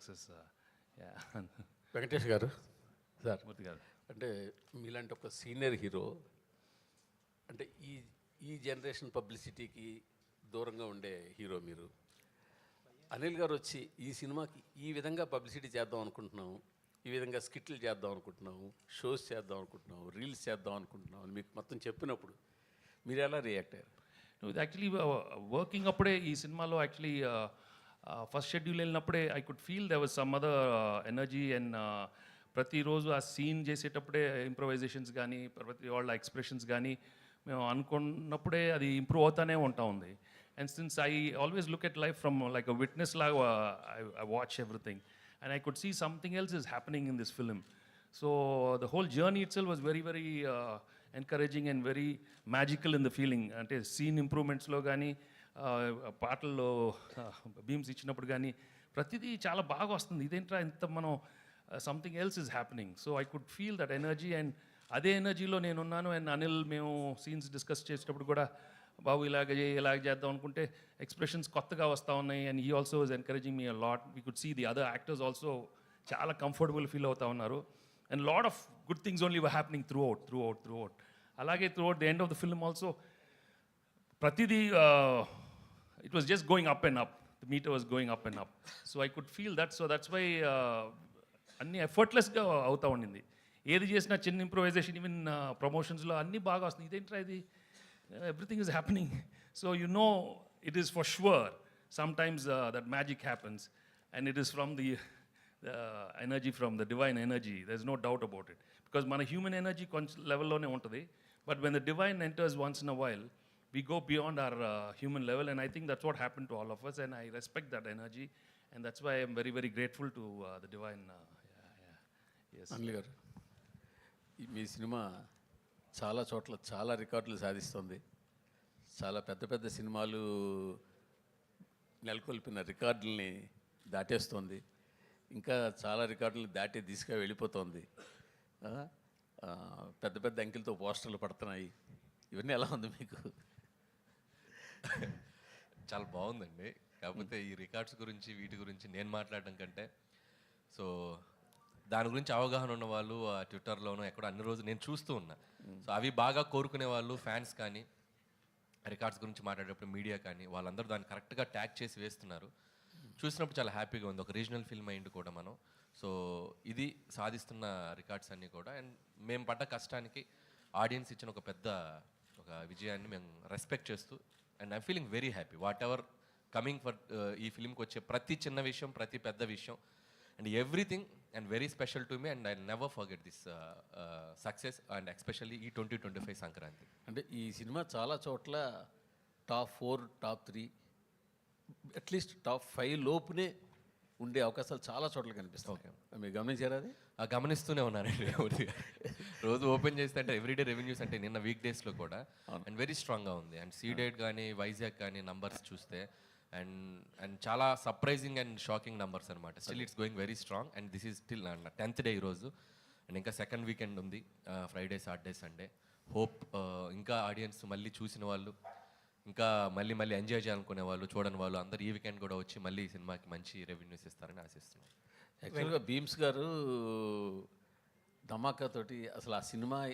success. Yeah. Venkatesh గారు sir, Murthy garu. అంటే మీలాంటి ఒక సీనియర్ హీరో, అంటే ఈ జనరేషన్ పబ్లిసిటీకి దూరంగా ఉండే హీరో మీరు. అనిల్ గారు వచ్చి ఈ సినిమాకి ఈ విధంగా పబ్లిసిటీ చేద్దాం అనుకుంటున్నాం, ఈ విధంగా స్కిట్లు చేద్దాం అనుకుంటున్నాము, షోస్ చేద్దాం అనుకుంటున్నాము, రీల్స్ చేద్దాం అనుకుంటున్నాం అని మీకు మొత్తం చెప్పినప్పుడు మీరు ఎలా రియాక్ట్ అయ్యారు? No, ఇది యాక్చువల్లీ వర్కింగ్ అప్పుడే ఈ సినిమాలో యాక్చువల్లీ ఫస్ట్ షెడ్యూల్ వెళ్ళినప్పుడే I could feel they was some other energy and ప్రతిరోజు ఆ సీన్ చేసేటప్పుడే ఇంప్రొవైజేషన్స్ కానీ ప్రతి వాళ్ళ ఎక్స్ప్రెషన్స్ కానీ మేము అనుకున్నప్పుడే అది ఇంప్రూవ్ అవుతానే ఉంటా ఉంది. And since I always look at life from like a witness లాగా I watch everything and I could see something else is happening in this film. So the whole journey itself was very very encouraging and very magical in the feeling. అంటే scene ఇంప్రూవ్మెంట్స్లో కానీ పాటల్లో beams ఇచ్చినప్పుడు కానీ ప్రతిదీ చాలా బాగా వస్తుంది. ఇదేంట్రా ఇంత మనం something else is happening. So I could feel that energy and అదే ఎనర్జీలో నేనున్నాను. అండ్ అనిల్ మేము సీన్స్ డిస్కస్ చేసేటప్పుడు కూడా బాబు ఇలాగ చేద్దాం అనుకుంటే ఎక్స్ప్రెషన్స్ కొత్తగా వస్తూ ఉన్నాయి. And he also was encouraging me a lot. We could see the other actors also చాలా కంఫర్టబుల్ ఫీల్ అవుతూ ఉన్నారు. And lot of good things only were happening throughout. అలాగే throughout the end of the film also ప్రతిదీ it was just going up and up. The meter was going up and up. So I could feel that. So that's why అన్నీ ఎఫర్ట్లెస్గా అవుతూ ఉండింది. ఏది చేసినా చిన్న improvisation, even ప్రమోషన్స్లో అన్నీ బాగా వస్తుంది. ఇదేంట్రా ఇది, everything is happening. So you know it is for sure. Sometimes that magic happens and it is from the energy, from the divine energy. There's no doubt about it. Because మన human energy కొంచెం లెవెల్లోనే ఉంటుంది. But when the divine enters once in a while, we go beyond our human level, and I think that's what happened to all of us, and I respect that energy, and that's why I'm very very grateful to the divine. Yes. Anil గారు, మీ cinema చాలా చోట్ల చాలా రికార్డులు సాధిస్తుంది. చాలా పెద్ద పెద్ద సినిమాలు నెలకొల్పిన రికార్డుల్ని దాటేస్తుంది. ఇంకా చాలా రికార్డులను దాటి దిశగా వెళ్ళిపోతుంది. పెద్ద పెద్ద అంకెలతో పోస్టర్లు పడుతున్నాయి. ఇవన్నీ ఎలా ఉంది మీకు? చాలా బాగుందండి. కాకపోతే ఈ రికార్డ్స్ గురించి వీటి గురించి నేను మాట్లాడడం కంటే, సో దాని గురించి అవగాహన ఉన్న వాళ్ళు ఆ ట్విట్టర్లోనూ ఎక్కడో అన్ని రోజులు నేను చూస్తూ ఉన్నా. సో అవి బాగా కోరుకునే వాళ్ళు, ఫ్యాన్స్ కానీ, రికార్డ్స్ గురించి మాట్లాడేటప్పుడు మీడియా కానీ, వాళ్ళందరూ దాన్ని కరెక్ట్గా ట్యాగ్ చేసి వేస్తున్నారు. చూసినప్పుడు చాలా హ్యాపీగా ఉంది. ఒక రీజనల్ ఫిల్మ్ అయింది కూడా మనం. సో ఇది సాధిస్తున్న రికార్డ్స్ అన్నీ కూడా, అండ్ మేము పడ్డ కష్టానికి ఆడియన్స్ ఇచ్చిన ఒక పెద్ద ఒక విజయాన్ని మేము రెస్పెక్ట్ చేస్తూ, and I'm feeling very happy what ever coming for ఈ ఫిల్మ్కి వచ్చే ప్రతి చిన్న విషయం, ప్రతి పెద్ద విషయం, and everything and very special to me, and I never forget this success, and especially ఈ 2025 సంక్రాంతి. అంటే ఈ సినిమా చాలా చోట్ల టాప్ 4, టాప్ 3, అట్లీస్ట్ టాప్ 5 లోపునే ఉండే అవకాశాలు చాలా చోట్ల కనిపిస్తాయి. ఓకే, మీరు గమనించారా అది? గమనిస్తూనే ఉన్నానండి. రోజు ఓపెన్ చేస్తే అంటే ఎవ్రీడే రెవెన్యూస్ అంటే నిన్న వీక్ డేస్లో కూడా అండ్ వెరీ స్ట్రాంగ్గా ఉంది. అండ్ సీడెడ్ కానీ వైజాగ్ కానీ నంబర్స్ చూస్తే అండ్ చాలా సర్ప్రైజింగ్ అండ్ షాకింగ్ నంబర్స్ అనమాట. Still it's going very strong, and this is still 10th day ఈరోజు, అండ్ ఇంకా సెకండ్ వీకెండ్ ఉంది, ఫ్రైడే, సాటర్డే, సండే. హోప్ ఇంకా ఆడియన్స్ మళ్ళీ చూసిన వాళ్ళు, ఇంకా మళ్ళీ ఎంజాయ్ చేయాలనుకునే వాళ్ళు, చూడని వాళ్ళు అందరు ఈ వీకెండ్ కూడా వచ్చి మళ్ళీ ఈ సినిమాకి మంచి రెవెన్యూస్ ఇస్తారని ఆశిస్తున్నాను. యాక్చువల్గా భీమ్స్ గారు ధమాకా తోటి అసలు ఆ సినిమా